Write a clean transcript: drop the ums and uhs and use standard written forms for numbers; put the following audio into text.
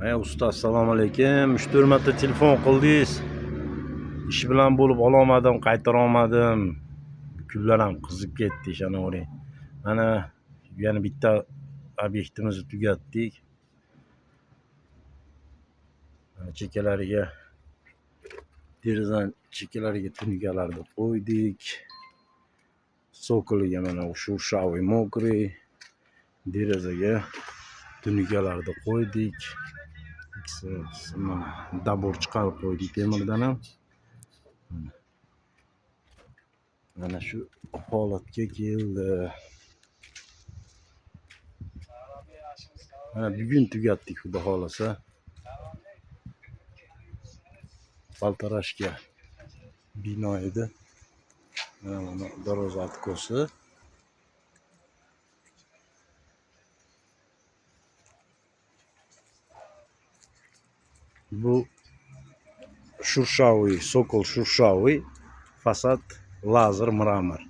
Usta, assalomu alaykum. 3-4 marta telefon qildingiz. Ish bilan bo'lib ololmadim, qaytara olmadim. Kunlar ham qizib ketdi, ishonavering. Mana yana bitta obyektimizni tugatdik. Mana chekalariga, derazani chekalariga tunukalarni qo'ydik. Sokoliga mana shurshavoy mokriy. Derazaga tunukalarni qo'ydik. Mana dabor chiqarib qo'ydik temirdan ham. Mana shu holatga keldi. Mana bugun tugatdik, xudo xolasa. Baltarashga bino edi. Mana darvoza atkosi. Bu shurshavoy, Sokol shurshavoy, fasad lazer mramor.